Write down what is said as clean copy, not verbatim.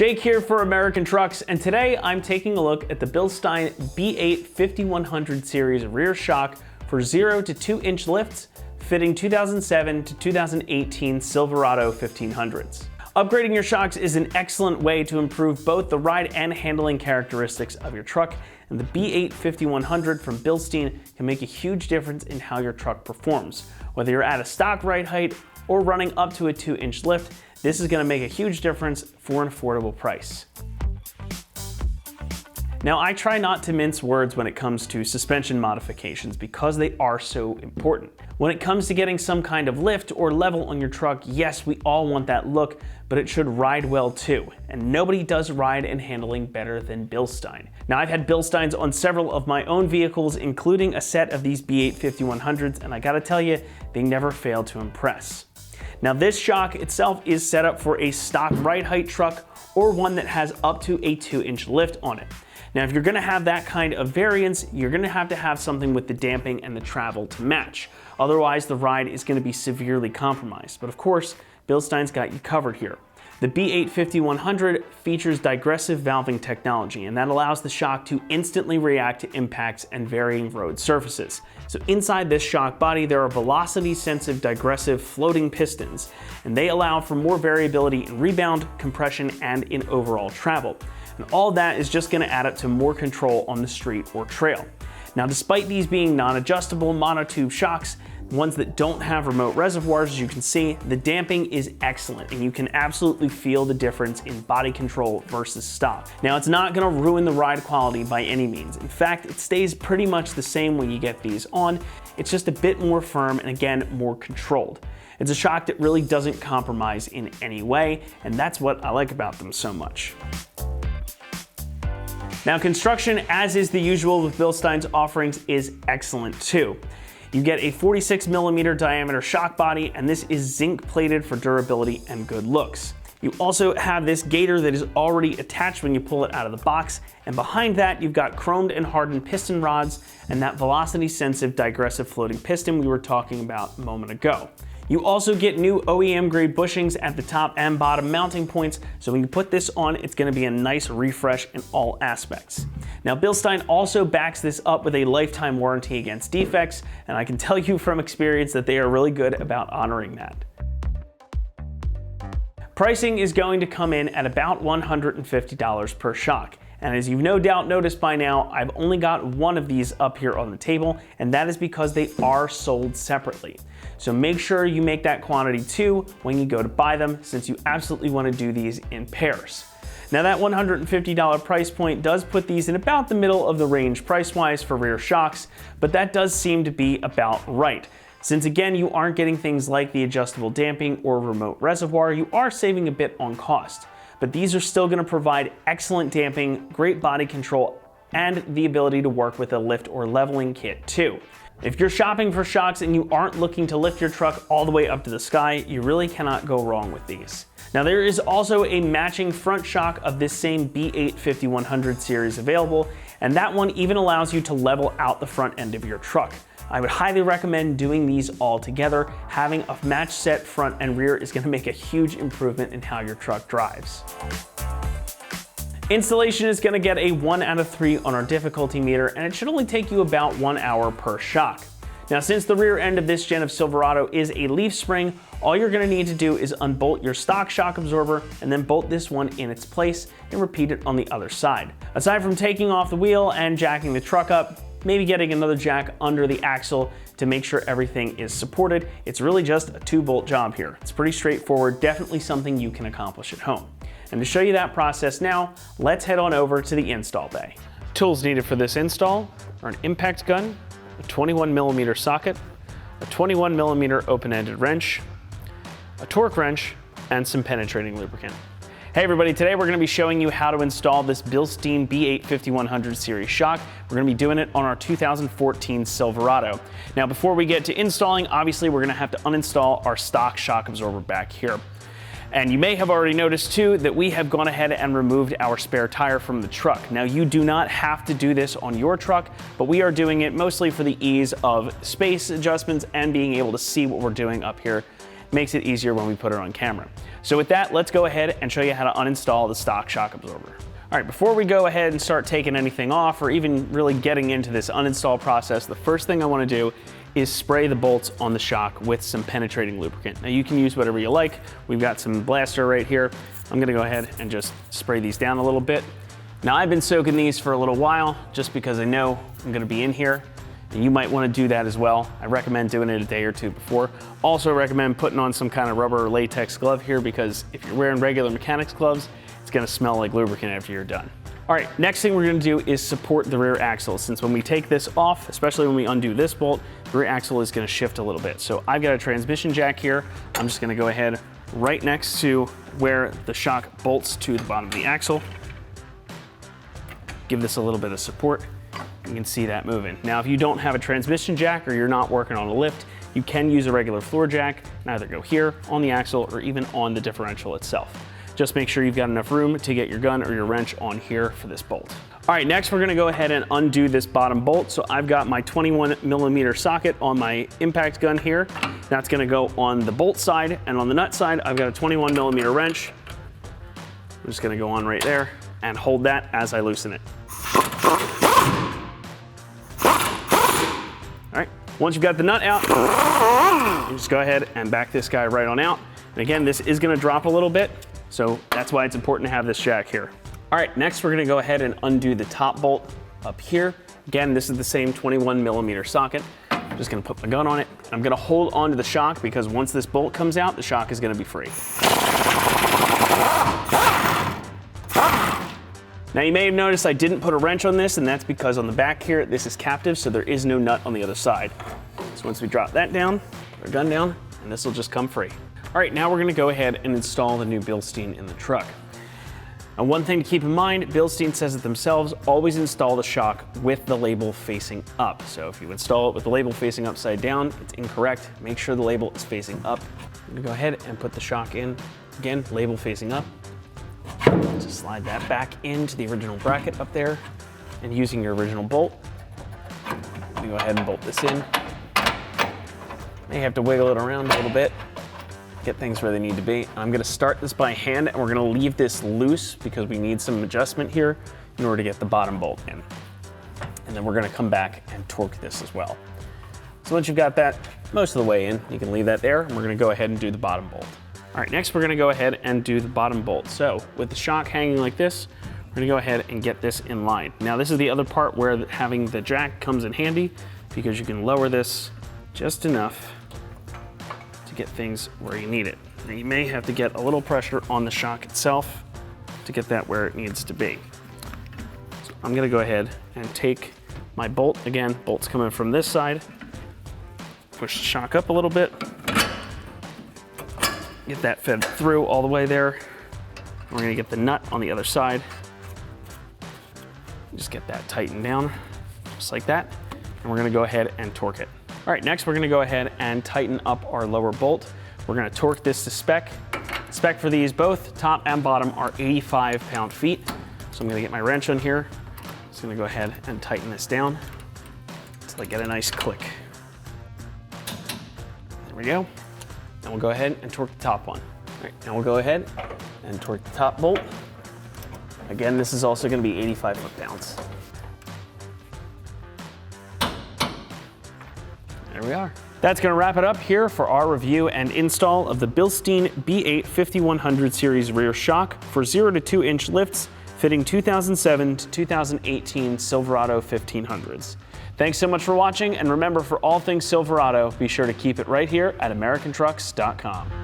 Jake here for American Trucks, and today I'm taking a look at the Bilstein B8 5100 series rear shock for 0 to 2 inch lifts fitting 2007 to 2018 Silverado 1500s. Upgrading your shocks is an excellent way to improve both the ride and handling characteristics of your truck, and the B8 5100 from Bilstein can make a huge difference in how your truck performs. Whether you're at a stock ride height or running up to a 2 inch lift, this is going to make a huge difference for an affordable price. Now, I try not to mince words when it comes to suspension modifications because they are so important. When it comes to getting some kind of lift or level on your truck, yes, we all want that look, but it should ride well too. And nobody does ride and handling better than Bilstein. Now, I've had Bilsteins on several of my own vehicles, including a set of these B8 5100s, and I gotta tell you, they never fail to impress. Now, this shock itself is set up for a stock ride height truck or one that has up to a 2 inch lift on it. Now, if you're gonna have that kind of variance, you're gonna have to have something with the damping and the travel to match. Otherwise, the ride is gonna be severely compromised. But of course, Bilstein's got you covered here. The B8 5100 features digressive valving technology, and that allows the shock to instantly react to impacts and varying road surfaces. So inside this shock body, there are velocity-sensitive digressive floating pistons, and they allow for more variability in rebound, compression, and in overall travel. And all that is just gonna add up to more control on the street or trail. Now, despite these being non-adjustable monotube shocks, ones that don't have remote reservoirs, as you can see, the damping is excellent, and you can absolutely feel the difference in body control versus stock. Now, it's not gonna ruin the ride quality by any means. In fact, it stays pretty much the same when you get these on. It's just a bit more firm and, again, more controlled. It's a shock that really doesn't compromise in any way, and that's what I like about them so much. Now, construction, as is the usual with Bilstein's offerings, is excellent too. You get a 46mm diameter shock body, and this is zinc plated for durability and good looks. You also have this gator that is already attached when you pull it out of the box, and behind that you've got chromed and hardened piston rods and that velocity sensitive digressive floating piston we were talking about a moment ago. You also get new OEM grade bushings at the top and bottom mounting points, so when you put this on, it's gonna be a nice refresh in all aspects. Now, Bilstein also backs this up with a lifetime warranty against defects, and I can tell you from experience that they are really good about honoring that. Pricing is going to come in at about $150 per shock. And as you've no doubt noticed by now, I've only got one of these up here on the table, and that is because they are sold separately. So make sure you make that quantity too when you go to buy them, since you absolutely want to do these in pairs. Now, that $150 price point does put these in about the middle of the range price-wise for rear shocks, but that does seem to be about right. Since again, you aren't getting things like the adjustable damping or remote reservoir, you are saving a bit on cost. But these are still gonna provide excellent damping, great body control, and the ability to work with a lift or leveling kit too. If you're shopping for shocks and you aren't looking to lift your truck all the way up to the sky, you really cannot go wrong with these. Now, there is also a matching front shock of this same B8 5100 series available, and that one even allows you to level out the front end of your truck. I would highly recommend doing these all together. Having a match set front and rear is going to make a huge improvement in how your truck drives. Installation is going to get a 1 out of 3 on our difficulty meter, and it should only take you about 1 hour per shock. Now, since the rear end of this gen of Silverado is a leaf spring, all you're going to need to do is unbolt your stock shock absorber and then bolt this one in its place and repeat it on the other side. Aside from taking off the wheel and jacking the truck up, maybe getting another jack under the axle to make sure everything is supported, it's really just a 2-bolt job here. It's pretty straightforward, definitely something you can accomplish at home. And to show you that process now, let's head on over to the install bay. Tools needed for this install are an impact gun, a 21mm socket, a 21mm open-ended wrench, a torque wrench, and some penetrating lubricant. Hey everybody, today we're going to be showing you how to install this Bilstein B8 5100 series shock. We're going to be doing it on our 2014 Silverado. Now, before we get to installing, obviously we're going to have to uninstall our stock shock absorber back here. And you may have already noticed too that we have gone ahead and removed our spare tire from the truck. Now, you do not have to do this on your truck, but we are doing it mostly for the ease of space adjustments and being able to see what we're doing up here. Makes it easier when we put it on camera. So with that, let's go ahead and show you how to uninstall the stock shock absorber. All right, before we go ahead and start taking anything off or even really getting into this uninstall process, the first thing I want to do is spray the bolts on the shock with some penetrating lubricant. Now you can use whatever you like. We've got some Blaster right here. I'm gonna go ahead and just spray these down a little bit. Now I've been soaking these for a little while just because I know I'm gonna be in here, and you might wanna do that as well. I recommend doing it a day or two before. Also recommend putting on some kind of rubber or latex glove here, because if you're wearing regular mechanics gloves, it's gonna smell like lubricant after you're done. All right, next thing we're gonna do is support the rear axle. Since when we take this off, especially when we undo this bolt, the rear axle is gonna shift a little bit. So I've got a transmission jack here. I'm just gonna go ahead right next to where the shock bolts to the bottom of the axle. Give this a little bit of support. You can see that moving. Now, if you don't have a transmission jack or you're not working on a lift, you can use a regular floor jack and either go here on the axle or even on the differential itself. Just make sure you've got enough room to get your gun or your wrench on here for this bolt. All right, next we're gonna go ahead and undo this bottom bolt. So I've got my 21mm socket on my impact gun here. That's gonna go on the bolt side, and on the nut side, I've got a 21mm wrench. I'm just gonna go on right there and hold that as I loosen it. All right, once you've got the nut out, you just go ahead and back this guy right on out. And again, this is gonna drop a little bit, so that's why it's important to have this jack here. All right, next we're gonna go ahead and undo the top bolt up here. Again, this is the same 21mm socket. I'm just gonna put my gun on it. I'm gonna hold onto the shock because once this bolt comes out, the shock is gonna be free. Now you may have noticed I didn't put a wrench on this, and that's because on the back here, this is captive, so there is no nut on the other side. So once we drop that down, put our gun down, and this will just come free. All right, now we're gonna go ahead and install the new Bilstein in the truck. Now, one thing to keep in mind, Bilstein says it themselves, always install the shock with the label facing up. So if you install it with the label facing upside down, it's incorrect. Make sure the label is facing up. I'm gonna go ahead and put the shock in. Again, label facing up. Just slide that back into the original bracket up there, and using your original bolt, you go ahead and bolt this in. May have to wiggle it around a little bit, get things where they need to be. I'm gonna start this by hand, and we're gonna leave this loose because we need some adjustment here in order to get the bottom bolt in. And then we're gonna come back and torque this as well. So once you've got that most of the way in, you can leave that there, and we're gonna go ahead and do the bottom bolt. All right, next we're gonna go ahead and do the bottom bolt. So with the shock hanging like this, we're gonna go ahead and get this in line. Now this is the other part where having the jack comes in handy, because you can lower this just enough to get things where you need it. Now you may have to get a little pressure on the shock itself to get that where it needs to be. So I'm gonna go ahead and take my bolt. Again, bolt's coming from this side. Push the shock up a little bit. Get that fed through all the way there. We're gonna get the nut on the other side. Just get that tightened down, just like that. And we're gonna go ahead and torque it. All right, next we're gonna go ahead and tighten up our lower bolt. We're gonna torque this to spec. Spec for these, both top and bottom, are 85 pound-feet. So I'm gonna get my wrench on here. Just gonna go ahead and tighten this down until I get a nice click. There we go. And we'll go ahead and torque the top one. All right, now we'll go ahead and torque the top bolt. Again, this is also gonna be 85 foot-pounds. There we are. That's gonna wrap it up here for our review and install of the Bilstein B8 5100 series rear shock for 0 to 2 inch lifts fitting 2007 to 2018 Silverado 1500s. Thanks so much for watching, and remember, for all things Silverado, be sure to keep it right here at AmericanTrucks.com.